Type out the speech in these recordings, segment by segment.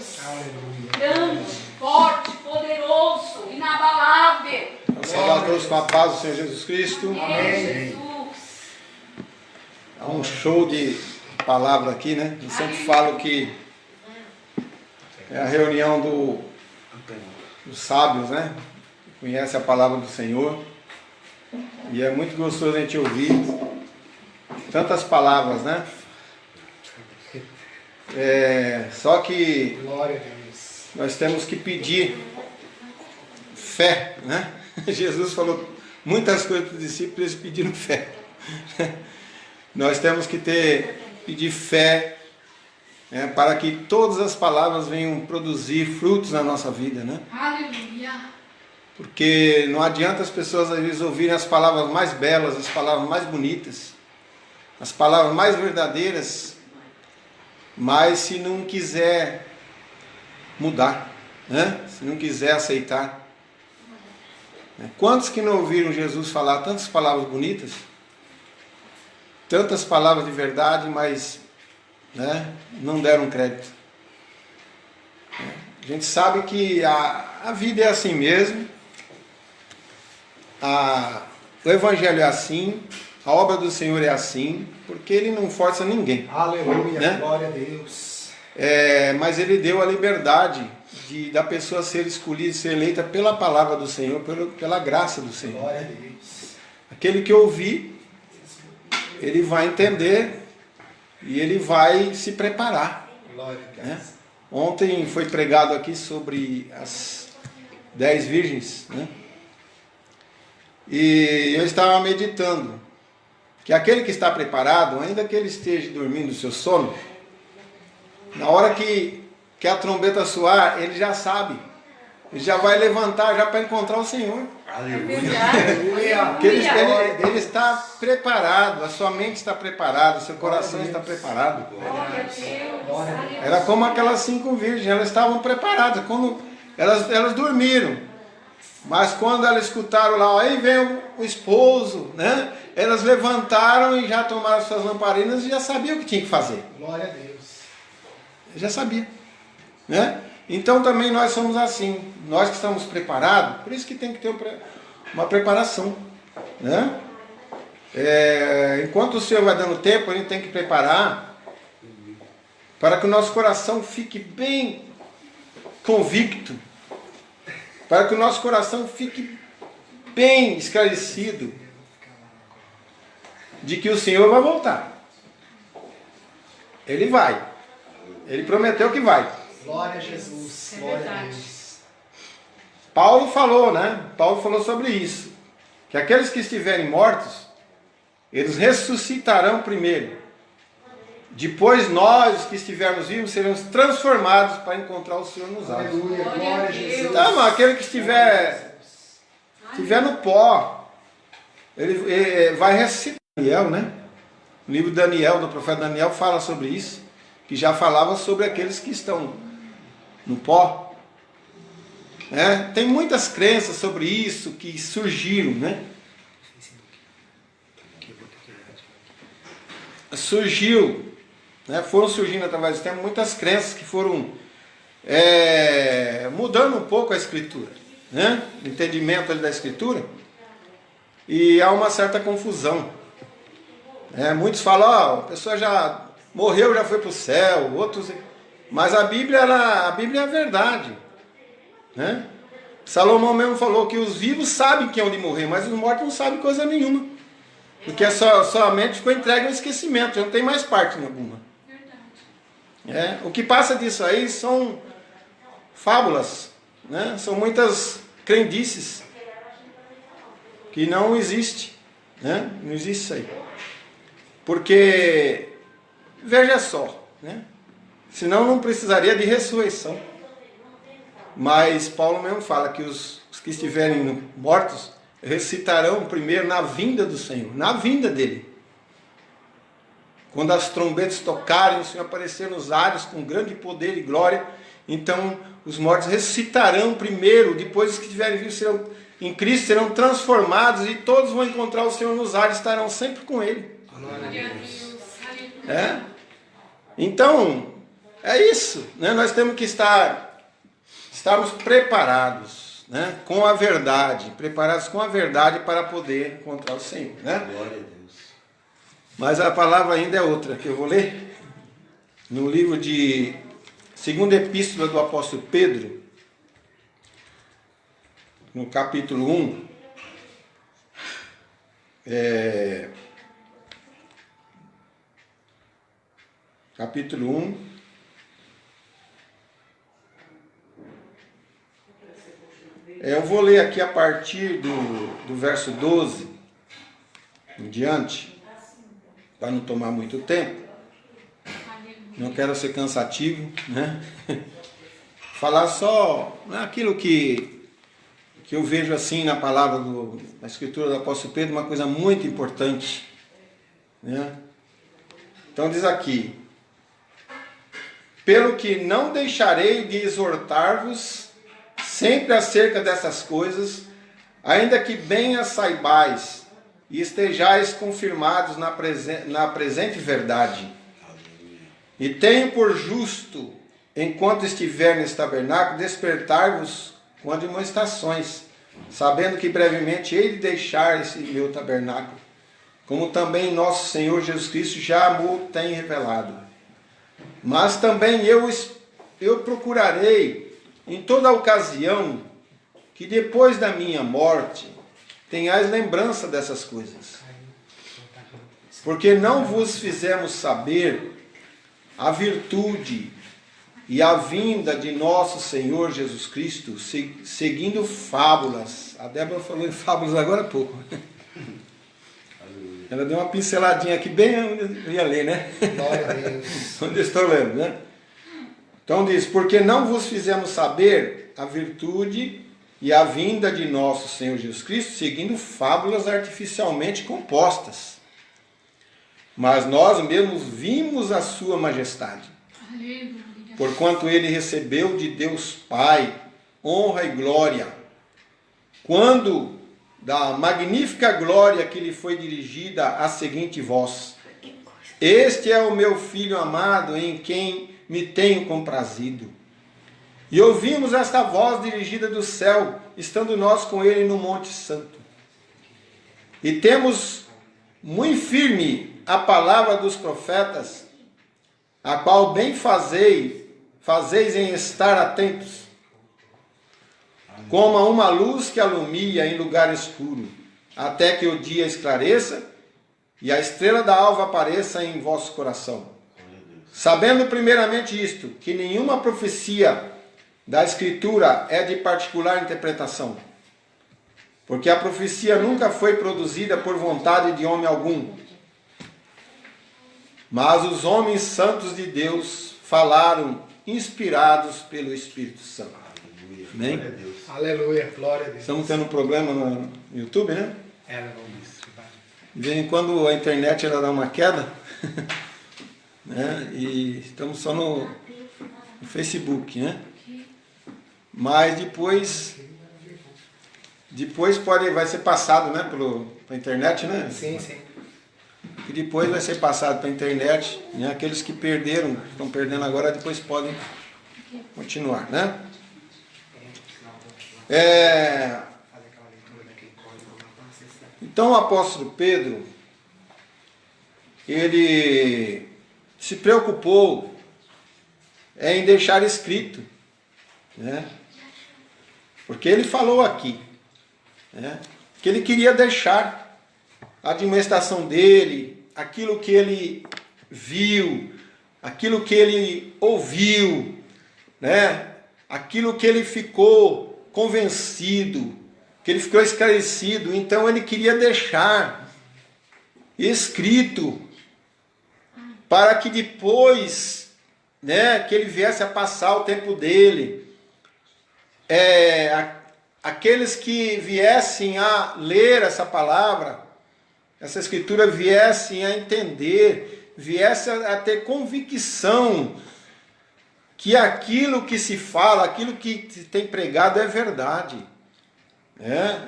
Deus. Grande, forte, poderoso, inabalável. Saudar a todos com a paz do Senhor Jesus Cristo. Amém. Jesus. Há um show de palavra aqui, né? Eu sempre falo que é a reunião dos sábios, né? Que conhece a palavra do Senhor. E é muito gostoso a gente ouvir tantas palavras, né? Só que nós temos que pedir fé, né? Jesus falou muitas coisas para os discípulos, eles pediram fé. Nós temos que pedir fé, né, para que todas as palavras venham produzir frutos na nossa vida, né? Aleluia. Porque não adianta as pessoas às vezes ouvirem as palavras mais belas, as palavras mais bonitas, as palavras mais verdadeiras, mas se não quiser mudar, né? Se não quiser aceitar. Quantos que não ouviram Jesus falar tantas palavras bonitas, tantas palavras de verdade, mas, né, não deram crédito? A gente sabe que a vida é assim mesmo, o Evangelho é assim, a obra do Senhor é assim, porque Ele não força ninguém. Aleluia, né? Glória a Deus. Mas Ele deu a liberdade da pessoa ser escolhida, ser eleita pela palavra do Senhor, pela graça do Senhor. Glória a Deus. Aquele que ouvir, ele vai entender e ele vai se preparar. Glória a Deus. Né? Ontem foi pregado aqui sobre as 10 virgens, né? E eu estava meditando que aquele que está preparado, ainda que ele esteja dormindo o seu sono, na hora que a trombeta soar, ele já sabe, ele já vai levantar já para encontrar o Senhor. Aleluia. Porque ele está preparado, a sua mente está preparada, o seu coração está preparado. Era como aquelas 5 virgens, elas estavam preparadas, quando elas dormiram. Mas quando elas escutaram lá, aí vem o esposo, né? Elas levantaram e já tomaram suas lamparinas e já sabiam o que tinha que fazer. Glória a Deus. Já sabia, né? Então também nós somos assim, nós que estamos preparados, por isso que tem que ter uma preparação, né? Enquanto o Senhor vai dando tempo, a gente tem que preparar para que o nosso coração fique bem convicto, para que o nosso coração fique bem esclarecido de que o Senhor vai voltar. Ele vai. Ele prometeu que vai. Glória a Jesus. Glória a Deus. Paulo falou, né? Paulo falou sobre isso. Que aqueles que estiverem mortos, eles ressuscitarão primeiro. Depois nós, que estivermos vivos, seremos transformados para encontrar o Senhor nos ares. Aleluia. Glória a Jesus. Então, aquele que estiver no pó, ele vai ressuscitar. Daniel, né? O livro de Daniel, do profeta Daniel, fala sobre isso. Que já falava sobre aqueles que estão no pó. Tem muitas crenças sobre isso que surgiram, né? Foram surgindo através do tempo muitas crenças que foram mudando um pouco a escritura, né? O entendimento ali da escritura, e há uma certa confusão. Muitos falam, a pessoa já morreu, já foi para o céu, outros... Mas a Bíblia é a verdade, né? Salomão mesmo falou que os vivos sabem que é onde morrer, mas os mortos não sabem coisa nenhuma. Porque a sua mente ficou entregue ao esquecimento, já não tem mais parte nenhuma. O que passa disso aí são fábulas, né? São muitas crendices que não existe, né? Não existe isso aí. Porque, veja só, né? Senão não precisaria de ressurreição. Mas Paulo mesmo fala que os que estiverem mortos ressuscitarão primeiro na vinda do Senhor, na vinda dele. Quando as trombetas tocarem, o Senhor aparecer nos ares com grande poder e glória, então os mortos ressuscitarão primeiro, depois os que estiverem vivos em Cristo serão transformados e todos vão encontrar o Senhor nos ares e estarão sempre com Ele. Glória a Deus. Então, é isso, né? Nós temos que estarmos preparados, né? Com a verdade, preparados com a verdade para poder encontrar o Senhor, né? Glória a Deus. Mas a palavra ainda é outra que eu vou ler no livro de segunda epístola do apóstolo Pedro, no capítulo 1. Capítulo 1. Eu vou ler aqui a partir do verso 12 em diante, para não tomar muito tempo. Não quero ser cansativo, né? Falar só aquilo que eu vejo assim na palavra da Escritura do apóstolo Pedro, uma coisa muito importante, né? Então diz aqui: pelo que não deixarei de exortar-vos sempre acerca dessas coisas, ainda que bem as saibais e estejais confirmados na presente verdade. E tenho por justo, enquanto estiver nesse tabernáculo, despertar-vos com admoestações, sabendo que brevemente hei de deixar esse meu tabernáculo, como também nosso Senhor Jesus Cristo já me tem revelado. Mas também eu procurarei, em toda ocasião, que depois da minha morte tenhais lembrança dessas coisas. Porque não vos fizemos saber a virtude e a vinda de nosso Senhor Jesus Cristo, seguindo fábulas. A Débora falou em fábulas agora há pouco. Ela deu uma pinceladinha aqui, bem onde eu ia ler, né? Glória a Deus. Onde eu estou lendo, né? Então diz: porque não vos fizemos saber a virtude e a vinda de nosso Senhor Jesus Cristo, seguindo fábulas artificialmente compostas. Mas nós mesmos vimos a sua majestade, porquanto ele recebeu de Deus Pai honra e glória, quando da magnífica glória que lhe foi dirigida a seguinte voz: este é o meu Filho amado, em quem me tenho comprazido. E ouvimos esta voz dirigida do céu, estando nós com ele no Monte Santo. E temos muito firme a palavra dos profetas, a qual bem fazeis em estar atentos, como a uma luz que alumia em lugar escuro, até que o dia esclareça e a estrela da alva apareça em vosso coração. Sabendo primeiramente isto, que nenhuma profecia da Escritura é de particular interpretação, porque a profecia nunca foi produzida por vontade de homem algum, mas os homens santos de Deus falaram inspirados pelo Espírito Santo. Amém? Aleluia, glória a Deus. Estamos tendo um problema no YouTube, né? Vamos. De vez em quando a internet ela dá uma queda, né? E estamos só no Facebook, né? Mas depois vai ser passado, né, pela internet, né? Sim, sim. E depois vai ser passado para a internet, né? Aqueles que perderam, estão perdendo agora, depois podem continuar, né? Então o apóstolo Pedro, ele se preocupou em deixar escrito, né? Porque ele falou aqui, né, que ele queria deixar a administração dele, aquilo que ele viu, aquilo que ele ouviu, né, aquilo que ele ficou convencido, que ele ficou esclarecido. Então ele queria deixar escrito para que depois, né, que ele viesse a passar o tempo dele, aqueles que viessem a ler essa palavra, essa escritura, viessem a entender, viessem a ter convicção que aquilo que se fala, aquilo que se tem pregado é verdade.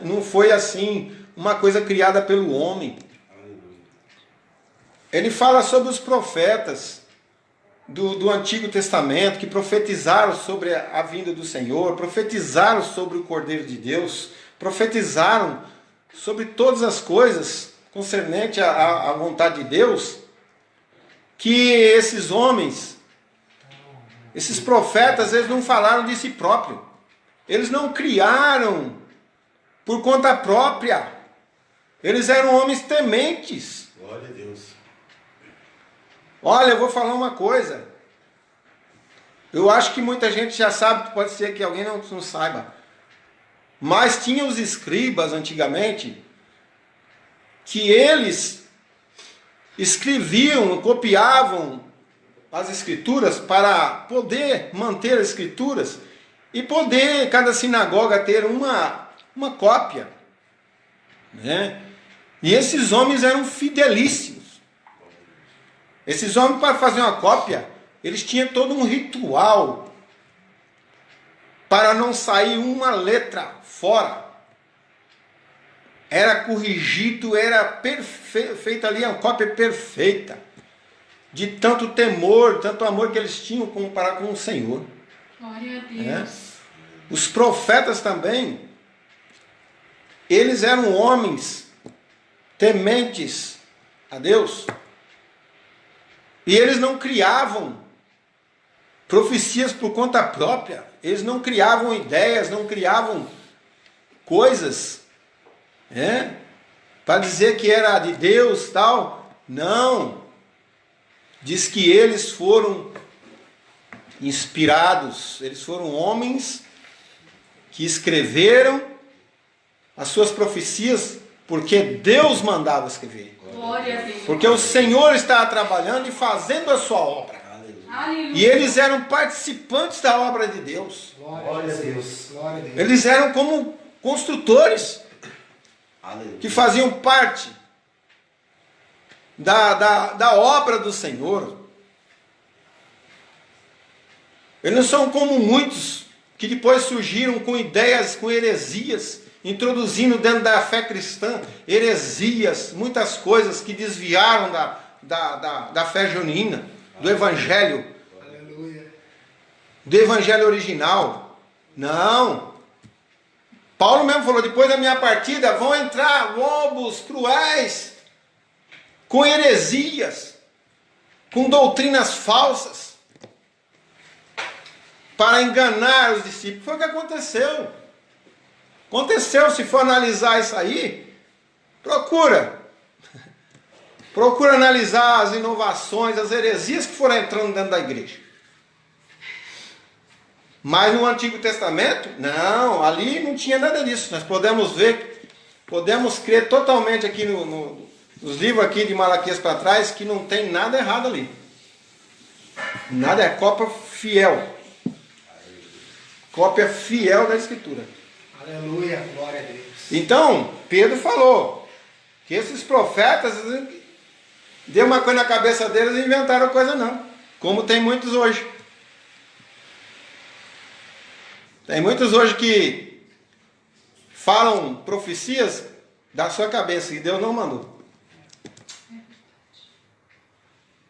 Não foi assim uma coisa criada pelo homem. Ele fala sobre os profetas, do Antigo Testamento, que profetizaram sobre a vinda do Senhor, profetizaram sobre o Cordeiro de Deus, profetizaram sobre todas as coisas concernente à vontade de Deus, que esses homens, esses profetas, eles não falaram de si próprio. Eles não criaram por conta própria. Eles eram homens tementes. Glória a Deus. Olha, eu vou falar uma coisa. Eu acho que muita gente já sabe, pode ser que alguém não saiba. Mas tinha os escribas antigamente, que eles escreviam, copiavam as escrituras para poder manter as escrituras e poder cada sinagoga ter uma cópia, né? E esses homens eram fidelíssimos. Esses homens, para fazer uma cópia, eles tinham todo um ritual para não sair uma letra fora. Era corrigido, era feita ali uma cópia perfeita, de tanto temor, tanto amor que eles tinham para com o Senhor. Glória a Deus. Os profetas também, eles eram homens tementes a Deus, e eles não criavam profecias por conta própria, eles não criavam ideias, não criavam coisas, para dizer que era de Deus, tal. Não. Diz que eles foram inspirados, eles foram homens que escreveram as suas profecias porque Deus mandava escrever. Glória a Deus. Porque o Senhor estava trabalhando e fazendo a sua obra. Aleluia. E eles eram participantes da obra de Deus. Glória a Deus. Glória a Deus. Eles eram como construtores que faziam parte da obra do Senhor. Eles não são como muitos que depois surgiram com ideias, com heresias, introduzindo dentro da fé cristã heresias, muitas coisas que desviaram da fé genuína, do evangelho, Aleluia. do evangelho original. Não. Paulo mesmo falou, depois da minha partida vão entrar lobos cruéis, com heresias, com doutrinas falsas, para enganar os discípulos. Foi o que aconteceu. Aconteceu, se for analisar isso aí, procura analisar as inovações, as heresias que foram entrando dentro da igreja. Mas no Antigo Testamento, não, ali não tinha nada disso. Nós podemos ver, podemos crer totalmente aqui nos livros aqui de Malaquias para trás, que não tem nada errado ali. Nada, é cópia fiel. Cópia fiel da Escritura. Aleluia. Glória a Deus. Então, Pedro falou que esses profetas deu uma coisa na cabeça deles e inventaram coisa não. Como tem muitos hoje. Tem muitos hoje que falam profecias da sua cabeça e Deus não mandou.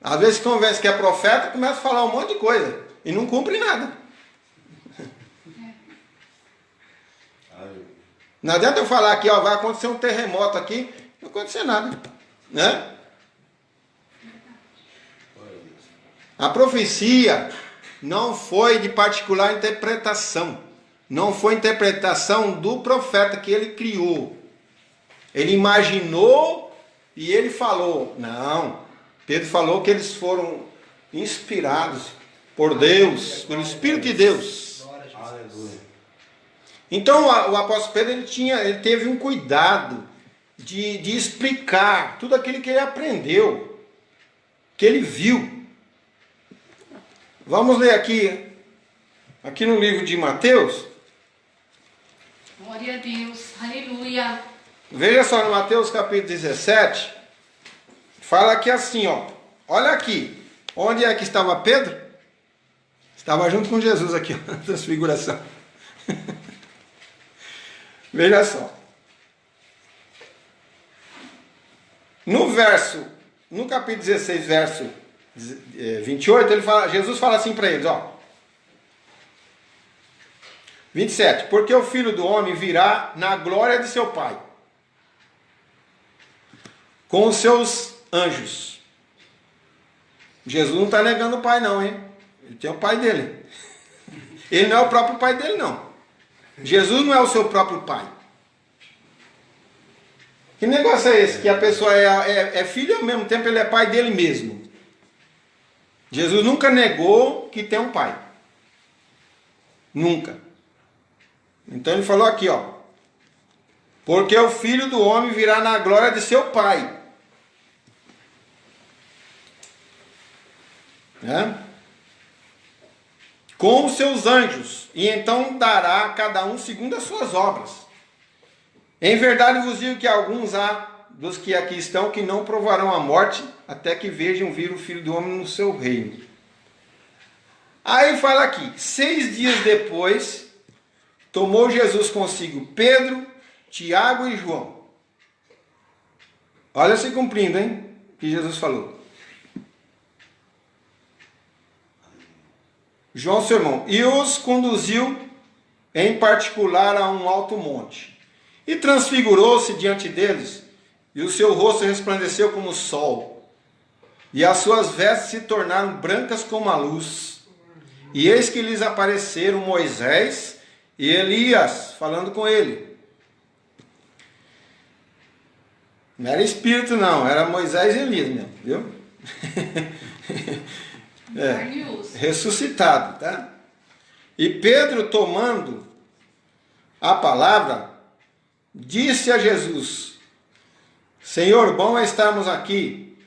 Às vezes convence que é profeta, começa a falar um monte de coisa e não cumpre nada. Não adianta eu falar aqui, ó, vai acontecer um terremoto aqui, não acontecer nada, né? A profecia não foi de particular interpretação, não foi interpretação do profeta que ele criou. Ele imaginou e ele falou. Não, Pedro falou que eles foram inspirados por Deus, pelo Espírito de Deus. Aleluia. Então o apóstolo Pedro ele teve um cuidado de explicar tudo aquilo que ele aprendeu, que ele viu. Vamos ler aqui no livro de Mateus. Glória a Deus. Aleluia. Veja só no Mateus capítulo 17. Fala aqui assim, ó. Olha aqui. Onde é que estava Pedro? Estava junto com Jesus aqui, ó, transfiguração. Veja só. No capítulo 16, verso 28, Jesus fala assim para eles, ó. 27. Porque o Filho do Homem virá na glória de seu Pai, com os seus anjos. Jesus não está negando o Pai não, hein? Ele tem o Pai dele. Ele não é o próprio Pai dele, não. Jesus não é o seu próprio Pai. Que negócio é esse? Que a pessoa é filho e ao mesmo tempo ele é pai dele mesmo. Jesus nunca negou que tem um pai. Nunca. Então ele falou aqui, ó. Porque o Filho do Homem virá na glória de seu Pai. Né? Com os seus anjos. E então dará a cada um segundo as suas obras. Em verdade vos digo que alguns há dos que aqui estão que não provarão a morte até que vejam vir o Filho do Homem no seu reino. Aí fala aqui, 6 dias depois, tomou Jesus consigo Pedro, Tiago e João. Olha se cumprindo, hein? Que Jesus falou. João, seu irmão, e os conduziu em particular a um alto monte. E transfigurou-se diante deles, e o seu rosto resplandeceu como o sol, e as suas vestes se tornaram brancas como a luz. E eis que lhes apareceram Moisés e Elias, falando com ele. Não era espírito não, era Moisés e Elias mesmo, viu? Ressuscitado, tá? E Pedro, tomando a palavra, disse a Jesus: Senhor, bom é estarmos aqui.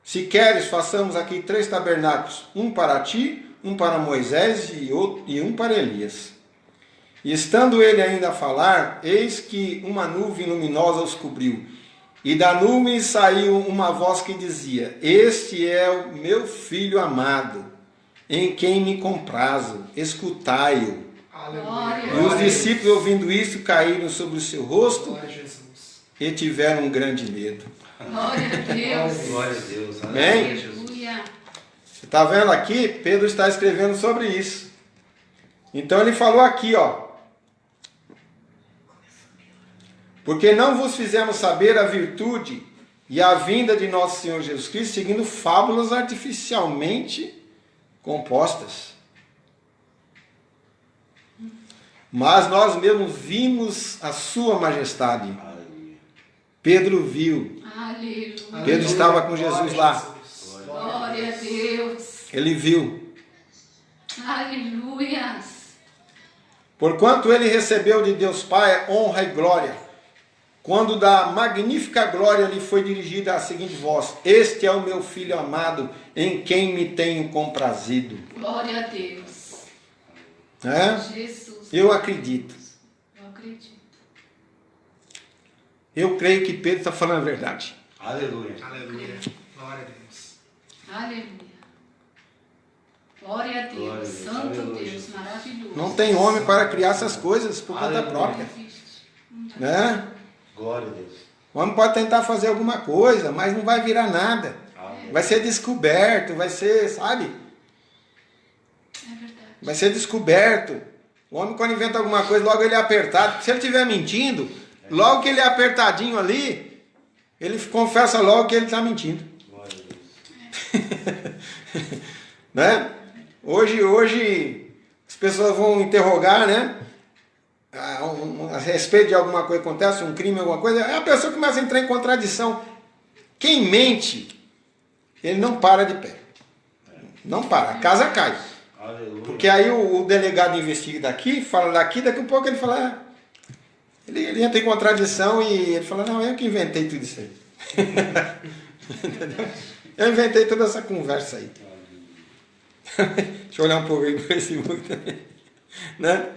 Se queres, façamos aqui 3 tabernáculos, um para ti, um para Moisés e um para Elias. E estando ele ainda a falar, eis que uma nuvem luminosa os cobriu. E da nuvem saiu uma voz que dizia: Este é o meu filho amado, em quem me comprazo, escutai-o. Aleluia. E os discípulos, ouvindo isso, caíram sobre o seu rosto Glória a Jesus. e tiveram um grande medo. Glória a Deus. Glória a Deus. Amém? Aleluia. Você está vendo aqui? Pedro está escrevendo sobre isso. Então ele falou aqui, ó. Porque não vos fizemos saber a virtude e a vinda de nosso Senhor Jesus Cristo, seguindo fábulas artificialmente compostas. Mas nós mesmos vimos a sua majestade. Aleluia. Pedro viu. Aleluia. Pedro estava com Jesus lá. Glória a Deus. Ele viu. Aleluia. Porquanto ele recebeu de Deus Pai honra e glória, quando da magnífica glória lhe foi dirigida a seguinte voz: Este é o meu Filho amado, em quem me tenho comprazido. Glória a Deus. Eu Jesus. acredito. Eu acredito. Eu creio que Pedro está falando a verdade. Aleluia. Aleluia. Glória a Deus. Aleluia. Glória a Deus. Glória a Deus. Santo Aleluia. Deus, maravilhoso. Não tem homem para criar essas coisas por conta Aleluia. própria. Né? Glória a Deus. O homem pode tentar fazer alguma coisa, mas não vai virar nada. Amém. Vai ser descoberto, vai ser, sabe? É verdade. Vai ser descoberto. O homem, quando inventa alguma coisa, logo ele é apertado. Se ele estiver mentindo, logo que ele é apertadinho ali, ele confessa logo que ele está mentindo. Glória a Deus. Né? Hoje as pessoas vão interrogar, né? A respeito de alguma coisa que acontece, um crime, alguma coisa, a pessoa começa a entrar em contradição. Quem mente, ele não para de pé. Não para, a casa cai. Aleluia. Porque aí o delegado investiga daqui, fala daqui, daqui a pouco ele fala, ele entra em contradição e ele fala, não, eu que inventei tudo isso aí. Entendeu? Eu inventei toda essa conversa aí. Deixa eu olhar um pouco aí pro Facebook também. Né?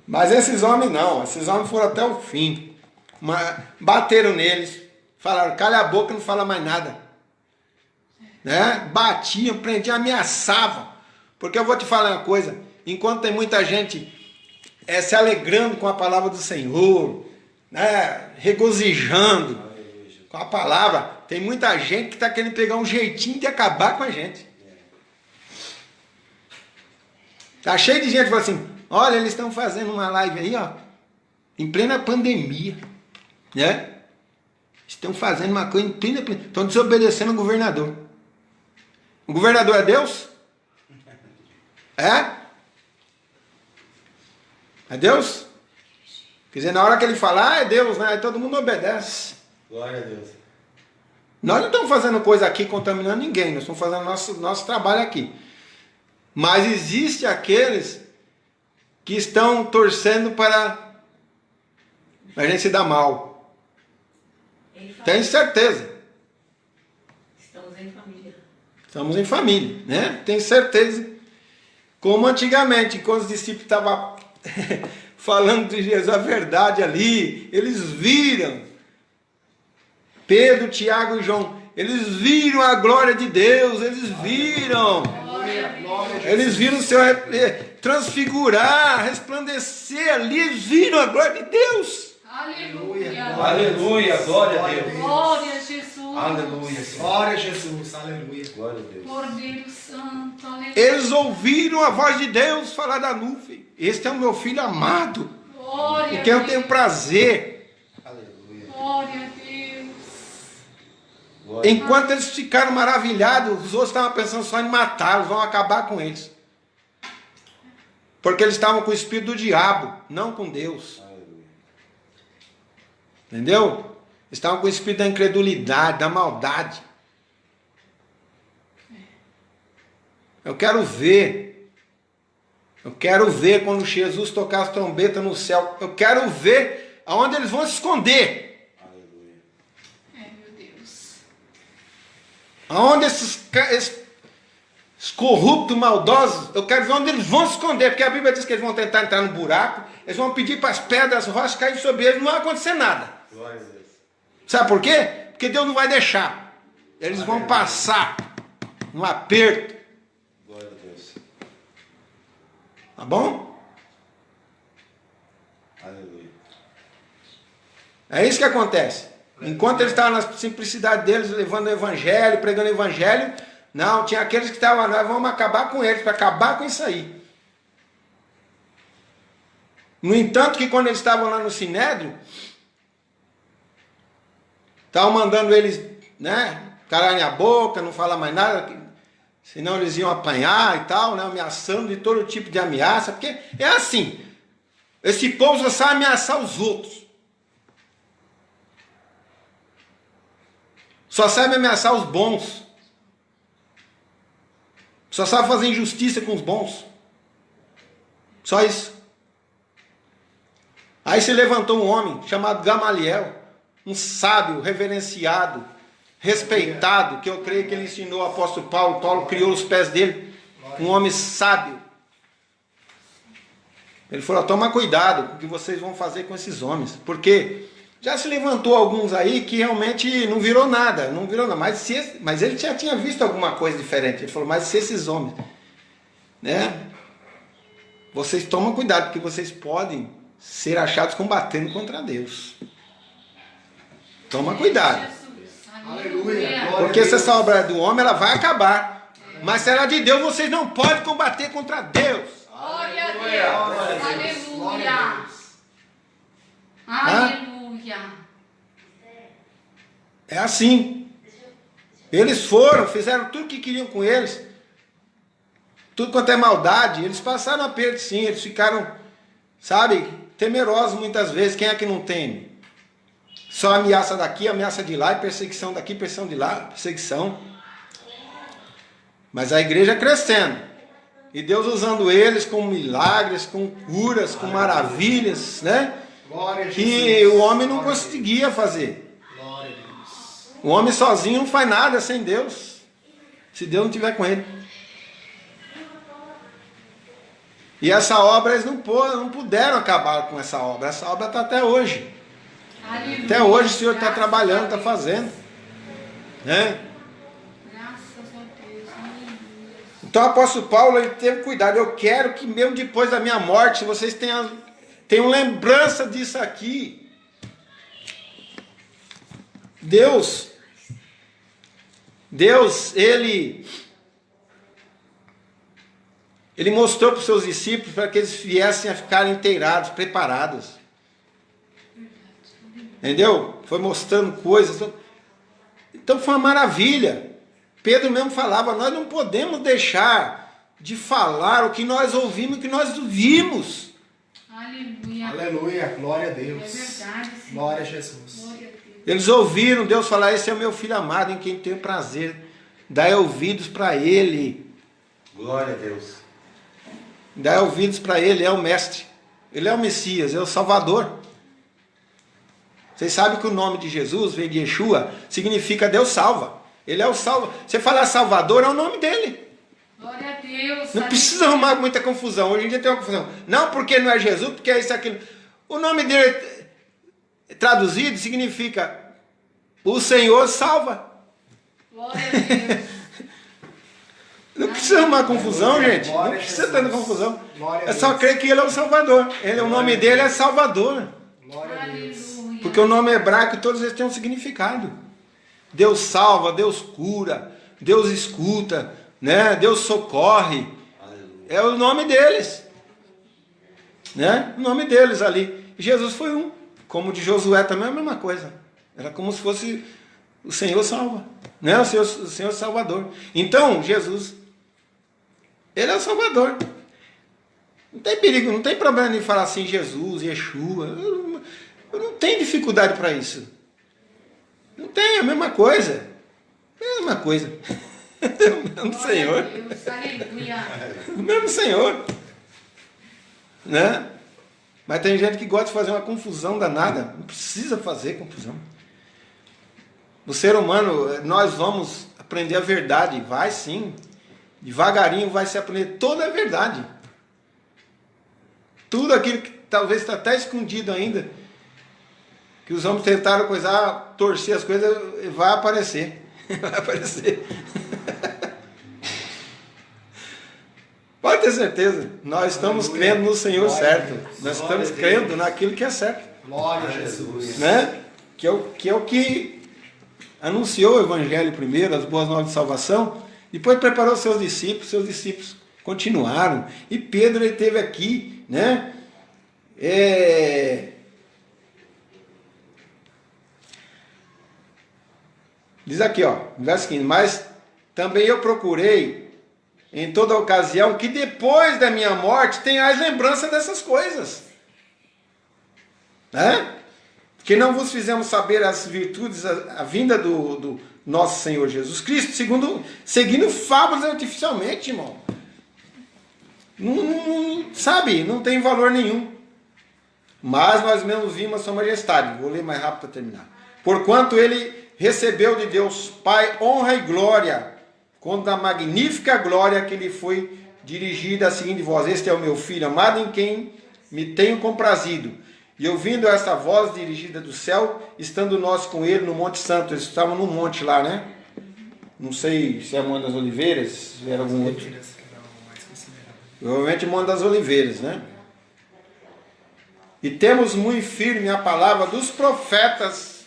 Mas esses homens não, esses homens foram até o fim. Bateram neles, falaram, cala a boca, não fala mais nada. Né? Batiam, prendiam, ameaçavam. Porque eu vou te falar uma coisa, enquanto tem muita gente se alegrando com a palavra do Senhor, né? Regozijando, com a palavra. Tem muita gente que está querendo pegar um jeitinho de acabar com a gente. Tá cheio de gente que fala assim, olha, eles estão fazendo uma live aí, ó, em plena pandemia, né? Estão fazendo uma coisa em plena pandemia. Estão desobedecendo o governador. O governador é Deus? É? É Deus? Quer dizer, na hora que ele falar, é Deus, né? Aí todo mundo obedece. Glória a Deus. Nós não estamos fazendo coisa aqui contaminando ninguém, nós estamos fazendo nosso trabalho aqui. Mas existe aqueles que estão torcendo para a gente se dar mal. Tenho certeza. Estamos em família. Estamos em família, né? Tenho certeza. Como antigamente, quando os discípulos estavam falando de Jesus a verdade ali, eles viram Pedro, Tiago e João, eles viram a glória de Deus, eles viram o Senhor transfigurar, resplandecer ali, eles viram a glória de Deus. Aleluia. Aleluia, glória a Deus. Glória a Jesus. Aleluia, Senhor. Glória a Jesus, aleluia. Glória a Deus. Cordeiro Santo, aleluia. Eles ouviram a voz de Deus falar da nuvem. Este é o meu filho amado, Glória em quem eu a tenho Deus. prazer. Aleluia. Glória a Deus. Glória. Enquanto eles ficaram maravilhados, os outros estavam pensando só em matá-los, vão acabar com eles. Porque eles estavam com o espírito do diabo, não com Deus. Aleluia. Entendeu? Estavam com o espírito da incredulidade, da maldade. Eu quero ver quando Jesus tocar as trombetas no céu. Eu quero ver aonde eles vão se esconder. Aleluia. Meu Deus. Aonde esses corruptos, maldosos, eu quero ver onde eles vão se esconder. Porque a Bíblia diz que eles vão tentar entrar no buraco, eles vão pedir para as pedras, as rochas caírem sobre eles, não vai acontecer nada. Glória a Deus. Sabe por quê? Porque Deus não vai deixar. Eles vão passar um aperto. Glória a Deus. Tá bom? Aleluia. É isso que acontece. Enquanto eles estavam na simplicidade deles, levando o evangelho, pregando o evangelho, não, tinha aqueles que estavam, nós vamos acabar com eles, para acabar com isso aí. No entanto, que quando eles estavam lá no Sinédrio, estavam mandando eles, né, calarem a boca, não falar mais nada, senão eles iam apanhar e tal, né, ameaçando de todo tipo de ameaça, porque é assim, esse povo só sabe ameaçar os outros. Só sabe ameaçar os bons. Só sabe fazer injustiça com os bons. Só isso. Aí se levantou um homem chamado Gamaliel, um sábio, reverenciado, respeitado, que eu creio que ele ensinou o apóstolo Paulo. Paulo criou os pés dele. Um homem sábio. Ele falou, toma cuidado com o que vocês vão fazer com esses homens. Porque já se levantou alguns aí que realmente não virou nada. Mas ele já tinha visto alguma coisa diferente. Ele falou, mas se esses homens, né? Vocês tomam cuidado, porque vocês podem ser achados combatendo contra Deus. Toma cuidado. Jesus. Aleluia. Porque se essa obra é do homem, ela vai acabar. Mas se ela é de Deus, vocês não podem combater contra Deus. Glória a Deus. Aleluia. Aleluia. É assim. Eles foram, fizeram tudo o que queriam com eles. Tudo quanto é maldade. Eles passaram aperto, sim. Eles ficaram, sabe, temerosos muitas vezes. Quem é que não teme? Só ameaça daqui, ameaça de lá, e perseguição daqui, perseguição de lá, perseguição. Mas a igreja crescendo. E Deus usando eles com milagres, com curas, com maravilhas, né? Glória a Que Jesus. o homem não conseguia fazer. Glória a Deus. O homem sozinho não faz nada sem Deus. Se Deus não estiver com ele. E essa obra, eles não puderam acabar com essa obra. Essa obra está até hoje. Aleluia. Até hoje o Senhor está Graças trabalhando, a está Deus. fazendo. Né? Graças a Deus. Aleluia. Então o apóstolo Paulo, ele teve cuidado. Eu quero que mesmo depois da minha morte, vocês tenham lembrança disso aqui. Deus, ele mostrou para os seus discípulos para que eles viessem a ficar inteirados, preparados. Entendeu? Foi mostrando coisas. Então foi uma maravilha. Pedro mesmo falava, nós não podemos deixar de falar o que nós ouvimos, o que nós vimos. Aleluia. Aleluia. Glória a É Deus. verdade, Senhor. Glória a Jesus. Glória a Deus. Eles ouviram Deus falar, esse é o meu filho amado, em quem tenho prazer. Dai ouvidos para ele. Glória a Deus. Dai ouvidos para ele, é o mestre. Ele é o Messias, é o Salvador. Vocês sabem que o nome de Jesus, vem de Yeshua, significa Deus salva. Ele é o salva. Você falar Salvador, é o nome dele. Glória a Deus. Não precisa arrumar muita confusão. Hoje em dia tem uma confusão. Não porque não é Jesus, porque é isso, aquilo. O nome dele, traduzido, significa o Senhor salva. Glória a Deus. Não precisa arrumar confusão, gente. Não Glória a precisa Jesus. ter confusão. Glória a É só Deus. crer que ele é o Salvador. O nome dele é Salvador. Glória a Deus. Aleluia. Porque o nome hebraico, todos eles têm um significado. Deus salva, Deus cura, Deus escuta, né? Deus socorre. Aleluia. É o nome deles. Né? O nome deles ali. Jesus foi um. Como o de Josué também é a mesma coisa. Era como se fosse o Senhor salva. Né? O Senhor Salvador. Então, Jesus, ele é o Salvador. Não tem perigo, não tem problema em falar assim, Jesus, Yeshua. Eu não tenho dificuldade para isso. Não tem, é a mesma coisa. É a mesma coisa. É o mesmo Glória Senhor. a Deus. Aleluia. O mesmo Senhor. Né? Mas tem gente que gosta de fazer uma confusão danada. Não precisa fazer confusão. O ser humano, nós vamos aprender a verdade. Vai sim. Devagarinho vai se aprender toda a verdade. Tudo aquilo que talvez está até escondido ainda, que os homens tentaram coisar, torcer as coisas, vai aparecer. Vai aparecer. Pode ter certeza. Nós estamos Aleluia. crendo no Senhor Glória certo. a Deus. Nós Glória estamos a Deus. crendo naquilo que é certo. Glória a Jesus. Né? Que é o que anunciou o Evangelho primeiro, as boas novas de salvação, depois preparou seus discípulos continuaram. E Pedro ele esteve aqui, né? Diz aqui, ó, verso 15, mas também eu procurei em toda ocasião que depois da minha morte tenhais lembrança dessas coisas. Né? Que não vos fizemos saber as virtudes, a vinda do nosso Senhor Jesus Cristo, seguindo fábulas artificialmente, irmão. Sabe, não tem valor nenhum. Mas nós mesmos vimos a sua majestade. Vou ler mais rápido para terminar. Porquanto ele recebeu de Deus Pai honra e glória, quando a magnífica glória que lhe foi dirigida a seguinte voz: este é o meu filho amado em quem me tenho comprazido. E ouvindo esta voz dirigida do céu, estando nós com ele no Monte Santo. Eles estavam no monte lá, né? Não sei se é Monte das Oliveiras, se era algum outro. Provavelmente Monte das Oliveiras, né? E temos muito firme a palavra dos profetas,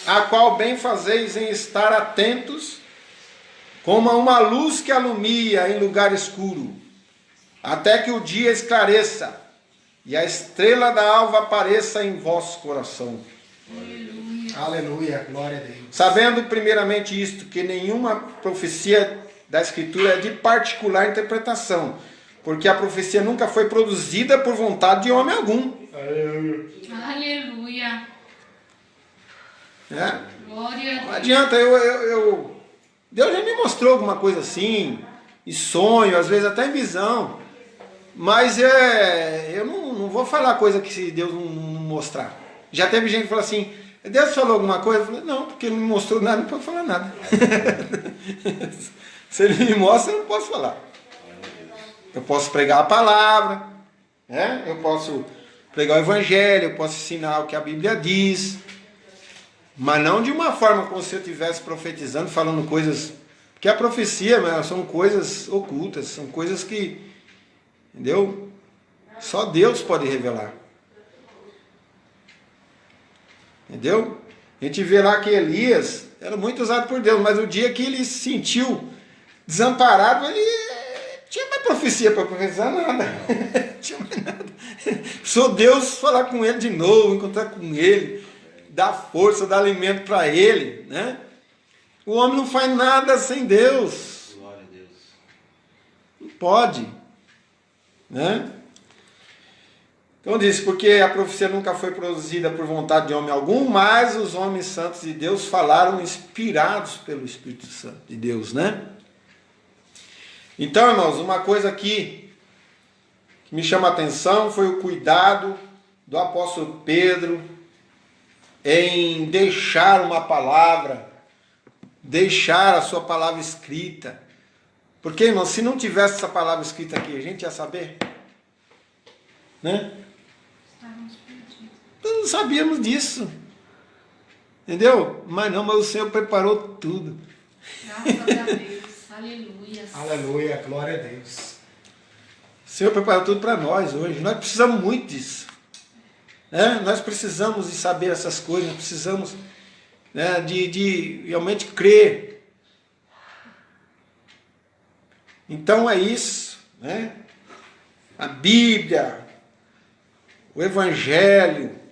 a qual bem fazeis em estar atentos, como a uma luz que alumia em lugar escuro, até que o dia esclareça e a estrela da alva apareça em vosso coração. Aleluia. Glória a Deus. Sabendo primeiramente isto, que nenhuma profecia da Escritura é de particular interpretação, porque a profecia nunca foi produzida por vontade de homem algum. Aleluia. Né? Glória a Não Deus. adianta, Deus já me mostrou alguma coisa assim, em sonho, às vezes até em visão, mas eu não vou falar coisa que se Deus não mostrar. Já teve gente que falou assim, Deus falou alguma coisa? Eu falei, não, porque ele não me mostrou nada, não pode falar nada. Se ele me mostra, eu não posso falar. Eu posso pregar a palavra, né? Eu posso pregar o evangelho, eu posso ensinar o que a Bíblia diz, mas não de uma forma como se eu estivesse profetizando, falando coisas, porque a profecia, são coisas ocultas, são coisas que, entendeu? Só Deus pode revelar. Entendeu? A gente vê lá que Elias era muito usado por Deus, mas o dia que ele se sentiu desamparado, ele tinha mais profecia para profetizar nada. Tinha mais nada. Só Deus falar com ele de novo, encontrar com ele, dar força, dar alimento para ele, né? O homem não faz nada sem Deus. Glória a Deus. Não pode, né? Então diz, porque a profecia nunca foi produzida por vontade de homem algum, mas os homens santos de Deus falaram inspirados pelo Espírito Santo de Deus, né? Então, irmãos, uma coisa aqui que me chama a atenção foi o cuidado do apóstolo Pedro em deixar uma palavra, deixar a sua palavra escrita. Porque, irmãos, se não tivesse essa palavra escrita aqui, a gente ia saber, né? Nós não sabíamos disso, entendeu? Mas o Senhor preparou tudo. Graças a Deus. Aleluia. Aleluia, glória a Deus. O Senhor preparou tudo para nós hoje. Nós precisamos muito disso. Né? Nós precisamos de saber essas coisas, nós precisamos, né, de realmente crer. Então é isso, né? A Bíblia, o Evangelho,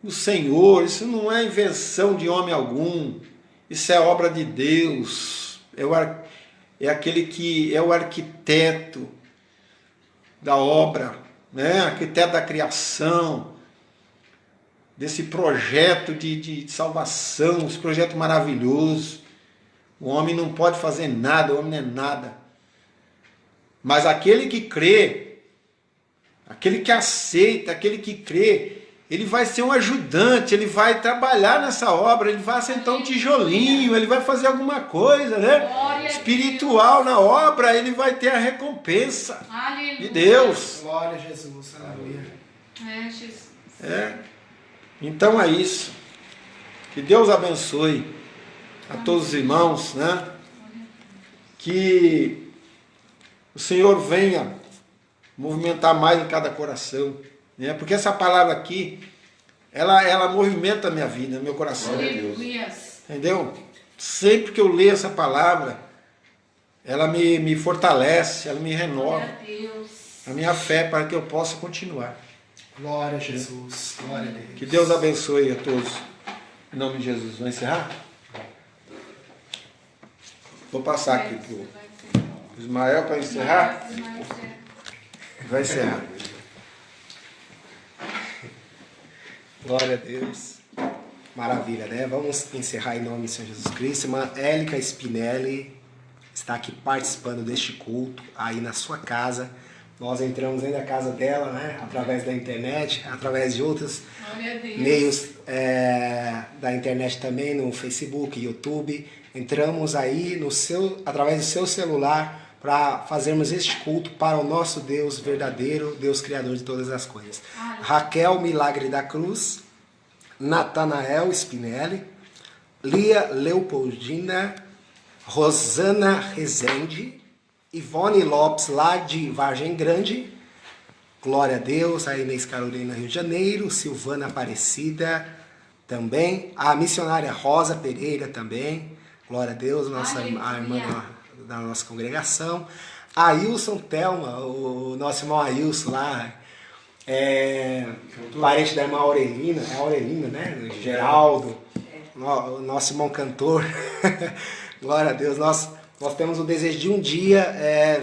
o Senhor, isso não é invenção de homem algum, isso é obra de Deus, é aquele que é o arquiteto da obra, né? Arquiteto da criação, desse projeto de salvação, esse projeto maravilhoso. O homem não pode fazer nada, o homem não é nada. Mas aquele que crê, aquele que aceita, aquele que crê, ele vai ser um ajudante, ele vai trabalhar nessa obra, ele vai assentar um tijolinho, ele vai fazer alguma coisa, né? Espiritual na obra, ele vai ter a recompensa de Deus. Glória a Jesus, aleluia. Jesus. Então é isso. Que Deus abençoe a todos os irmãos, né? Que o Senhor venha movimentar mais em cada coração, né? Porque essa palavra aqui, ela movimenta a minha vida, meu coração. Aleluia. Entendeu? Sempre que eu leio essa palavra, ela me fortalece, ela me renova Glória a Deus. a minha fé para que eu possa continuar. Glória a Jesus, glória a Deus. Que Deus abençoe a todos. Em nome de Jesus. Vamos encerrar? Vou passar aqui para o Ismael para encerrar. Vai encerrar. Glória a Deus. Maravilha, né? Vamos encerrar em nome do Senhor Jesus Cristo. Irmã Élica Spinelli está aqui participando deste culto aí na sua casa. Nós entramos dentro da casa dela, né? Através da internet, através de outros meios da internet também, no Facebook, YouTube. Entramos aí através do seu celular para fazermos este culto para o nosso Deus verdadeiro, Deus Criador de todas as coisas. Raquel Milagre da Cruz, Natanael Spinelli, Lia Leopoldina, Rosana Rezende, Ivone Lopes, lá de Vargem Grande, glória a Deus, a Inês Carolina, Rio de Janeiro, Silvana Aparecida também, a missionária Rosa Pereira também, glória a Deus, a irmã da nossa congregação, a Ailson Thelma, o nosso irmão Ailson lá, parente da irmã Aurelina, né? Geraldo, o nosso irmão cantor, glória a Deus, nós temos o desejo de um dia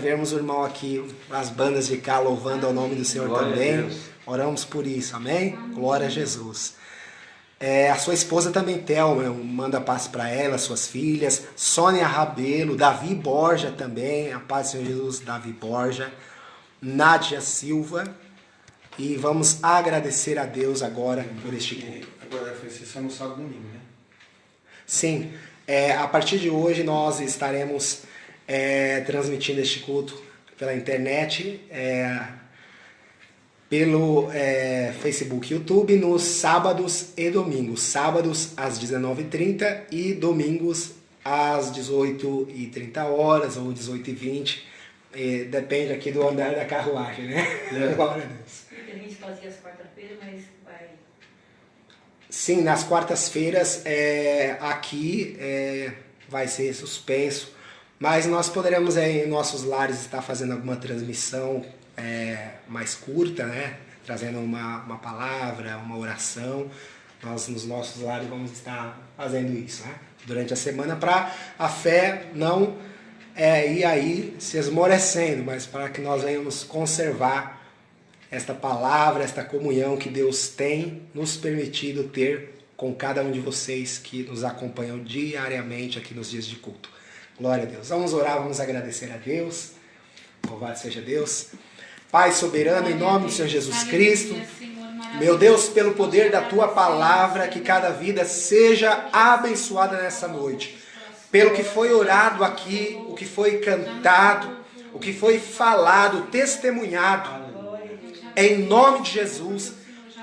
vermos o irmão aqui, as bandas de cá louvando ao nome do Senhor também. Oramos por isso, amém? Glória a Jesus. A sua esposa também, Thelma, manda paz para ela, suas filhas. Sônia Rabelo, Davi Borja também, a paz do Senhor Jesus, Davi Borja. Nádia Silva. E vamos agradecer a Deus agora por este culto. Agora foi sessão no sábado e domingo, né? Sim. A partir de hoje nós estaremos transmitindo este culto pela internet, pelo Facebook e YouTube nos sábados e domingos. Sábados às 19h30 e domingos às 18h30 ou 18h20. Depende aqui do andar da carruagem, né? Glória a Deus. A gente fazia as quarta-feiras, mas vai... Sim, nas quartas-feiras aqui vai ser suspenso, mas nós poderemos em nossos lares estar fazendo alguma transmissão mais curta, né? Trazendo uma palavra, uma oração. Nós nos nossos lares vamos estar fazendo isso, né? Durante a semana, para a fé não ir aí se esmorecendo, mas para que nós venhamos conservar esta palavra, esta comunhão que Deus tem nos permitido ter com cada um de vocês que nos acompanham diariamente aqui nos dias de culto. Glória a Deus. Vamos orar, vamos agradecer a Deus. Louvado seja Deus. Pai soberano, em nome do Senhor Jesus Cristo, meu Deus, pelo poder da Tua palavra, que cada vida seja abençoada nessa noite. Pelo que foi orado aqui, o que foi cantado, o que foi falado, testemunhado. Em nome de Jesus,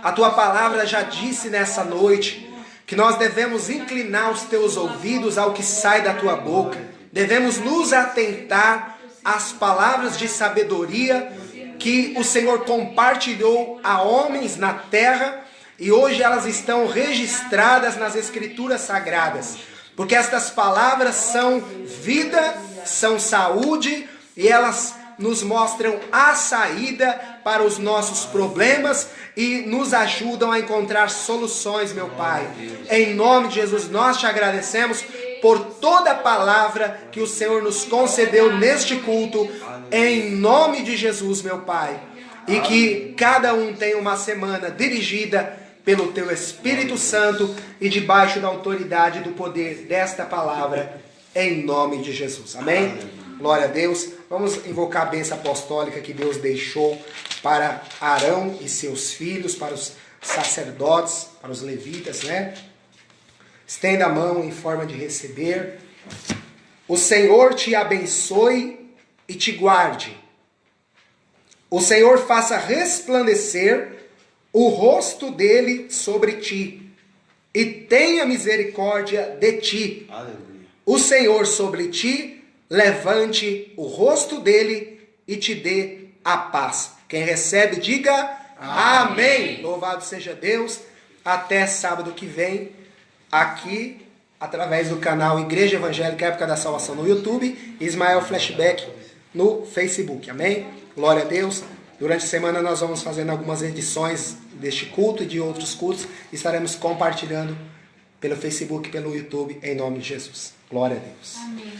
a Tua palavra já disse nessa noite que nós devemos inclinar os Teus ouvidos ao que sai da Tua boca. Devemos nos atentar às palavras de sabedoria que o Senhor compartilhou a homens na terra e hoje elas estão registradas nas Escrituras Sagradas. Porque estas palavras são vida, são saúde e elas nos mostram a saída para os nossos problemas e nos ajudam a encontrar soluções, meu Pai. Em nome de Jesus, nós te agradecemos por toda a palavra que o Senhor nos concedeu neste culto, em nome de Jesus, meu Pai. E que cada um tenha uma semana dirigida pelo Teu Espírito Santo e debaixo da autoridade e do poder desta palavra, em nome de Jesus. Amém? Glória a Deus. Vamos invocar a bênção apostólica que Deus deixou para Arão e seus filhos, para os sacerdotes, para os levitas, né? Estenda a mão em forma de receber. O Senhor te abençoe e te guarde. O Senhor faça resplandecer o rosto dele sobre ti e tenha misericórdia de ti. Aleluia. O Senhor sobre ti levante o rosto dele e te dê a paz. Quem recebe, diga amém. Louvado seja Deus. Até sábado que vem, aqui, através do canal Igreja Evangélica Época da Salvação no YouTube, Ismael Flashback no Facebook. Amém? Glória a Deus. Durante a semana nós vamos fazendo algumas edições deste culto e de outros cultos. Estaremos compartilhando pelo Facebook e pelo YouTube, em nome de Jesus. Glória a Deus. Amém.